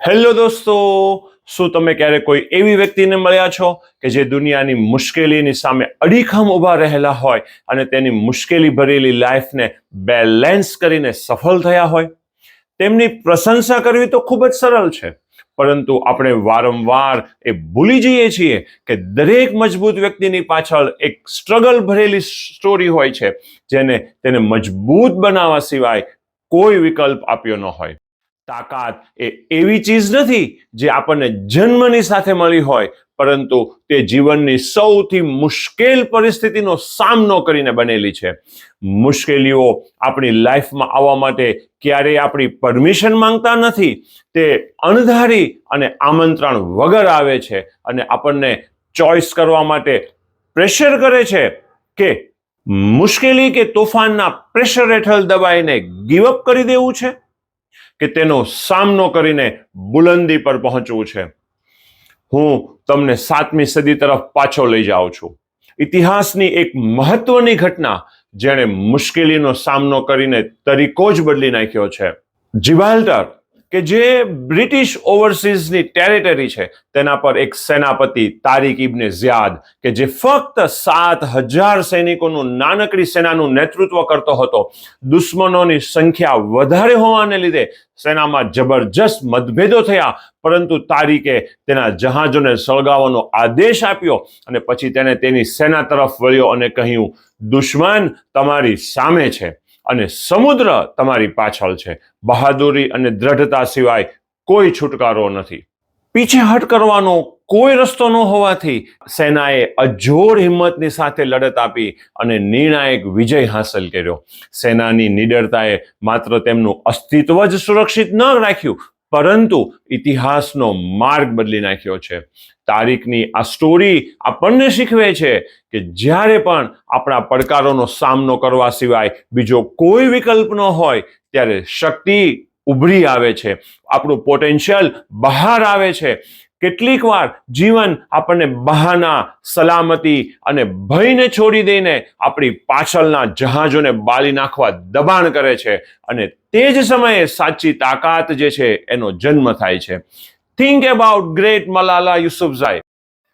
Hello દોસ્તો, શું તમે ક્યારે કોઈ એવી વ્યક્તિને મળ્યા છો કે જે દુનિયાની મુશ્કેલીની સામે અડીખમ ઊભા રહેલા હોય અને તેની મુશ્કેલી ભરેલી લાઈફને બેલેન્સ કરીને સફળ થયા હોય? તેમની પ્રશંસા કરવી તો ખૂબ જ સરળ છે, પરંતુ આપણે વારંવાર એ ભૂલી જઈએ છીએ કે દરેક મજબૂત વ્યક્તિની પાછળ એક સ્ટ્રગલ ભરેલી સ્ટોરી હોય છે, જેને તેને મજબૂત બનાવવા સિવાય કોઈ વિકલ્પ આપ્યો ન હોય. તાકાત એ એવી ચીજ નથી જે આપણને જન્મની સાથે મળી હોય, પરંતુ તે જીવનની સૌથી મુશ્કેલ પરિસ્થિતિનો સામનો કરીને બનેલી છે. મુશ્કેલીઓ આપણી લાઈફમાં આવવા માટે ક્યારેય આપણી પરમિશન માંગતા નથી. તે અણધારી અને આમંત્રણ વગર આવે છે અને આપણને ચોઇસ કરવા માટે પ્રેશર કરે છે કે મુશ્કેલી કે તોફાનના પ્રેશર હેઠળ દબાઈને ગીવઅપ કરી દેવું છે કે તેનો સામનો કરીને બુલંદી પર પહોંચવું છે. હું તમને 7મી સદી તરફ પાછો લઈ જાઉં છું. ઇતિહાસની એક મહત્વની ઘટના જેણે મુશ્કેલીનો સામનો કરીને તરીકો જ બદલી નાખ્યો છે. જિબ્રાલ્ટર, કે જે બ્રિટિશ ઓવરસીઝની ટેરિટરી છે, તેના પર એક સેનાપતિ તારિક ઇબ્ને ઝિયાદ, કે જે ફક્ત 7,000 સૈનિકોનું નાનકડી સેનાનું નેતૃત્વ કરતો હતો. દુશ્મનોની સંખ્યા વધારે હોવાને લીધે સેનામાં જબરજસ્ત મતભેદો થયા, પરંતુ તારિકે તેના જહાજોને સળગાવવાનો આદેશ આપ્યો અને પછી તેને તેની સેના તરફ વળ્યો અને કહ્યું, દુશ્મન તમારી સામે છે અને સમુદ્ર તમારી પાછળ છે. બહાદુરી અને દ્રઢતા સિવાય કોઈ છુટકારો નથી. પીછેહટ કરવાનો કોઈ રસ્તો ન હોવાથી સેનાએ અજોડ હિંમતની સાથે લડત આપી અને નિર્ણાયક વિજય હાંસલ કર્યો. સેનાની નિડરતાએ માત્ર તેમનું અસ્તિત્વ જ સુરક્ષિત ન રાખ્યું, પરંતુ ઇતિહાસનો માર્ગ બદલી નાખ્યો છે. તારીકની આ સ્ટોરી આપણને શીખવે છે કે જ્યારે પણ આપણા પડકારોનો સામનો કરવા સિવાય બીજો કોઈ વિકલ્પ ન હોય, ત્યારે શક્તિ ઉભરી આવે છે, આપણું પોટેન્શિયલ બહાર આવે છે. કેટલીક વાર જીવન આપણને બહાના, સલામતી અને ભયને છોડી દઈને આપણી પાછળના જહાજોને બાળી નાખવા દબાણ કરે છે, અને તે જ સમયે સાચી તાકાત જે છે એનો જન્મ થાય છે. Think about great Malala Yousafzai,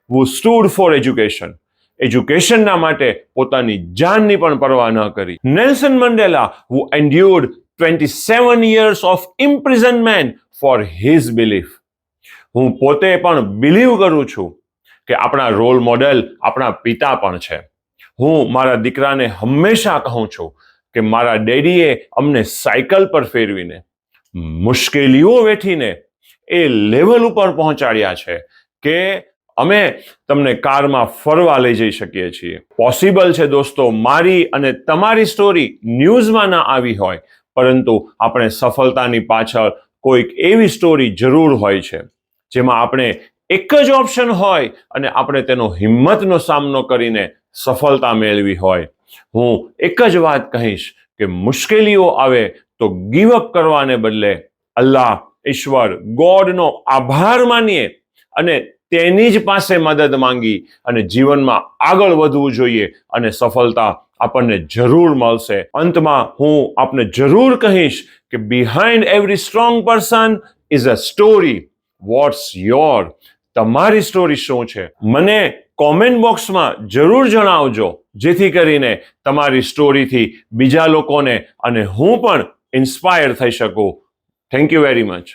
who stood for education. એજ્યુકેશનના માટે પોતાની જાનની પણ પરવા ન કરી. Nelson Mandela, who endured 27 years of imprisonment for his belief. હું પોતે પણ બિલીવ કરું છું કે આપણા રોલ મોડેલ આપણા પિતા પણ છે. હું મારા દીકરાને હંમેશા કહું છું કે મારા ડેડીએ અમને સાયકલ પર ફેરવીને, મુશ્કેલીઓ વેઠીને એ લેવલ ઉપર પહોંચાડ્યા છે કે અમે તમને કારમાં ફરવા લઈ જઈ શકીએ છીએ. પોસિબલ છે દોસ્તો, મારી અને તમારી સ્ટોરી ન્યૂઝમાં ના આવી હોય, પરંતુ આપણે સફળતાની પાછળ કોઈક એવી સ્ટોરી જરૂર હોય છે જેમાં આપણે એક જ ઓપ્શન હોય અને આપણે તેનો હિંમતનો સામનો કરીને સફળતા મેળવી હોય. હું એક જ વાત કહીશ કે મુશ્કેલીઓ આવે તો ગીવઅપ કરવાને બદલે અલ્લાહ, ઈશ્વર, ગોડનો આભાર માનીએ અને તેની જ પાસે મદદ માંગી અને જીવનમાં આગળ વધવું જોઈએ, અને સફળતા આપણને જરૂર મળશે. અંતમાં હું આપને જરૂર કહીશ કે behind every strong person is a story. What's your? તમારી સ્ટોરી શું છે? મને કોમેન્ટ બોક્સમાં જરૂર જણાવજો, જેથી કરીને તમારી સ્ટોરીથી બીજા લોકોને અને હું પણ ઇન્સ્પાયર થઈ શકું. Thank you very much.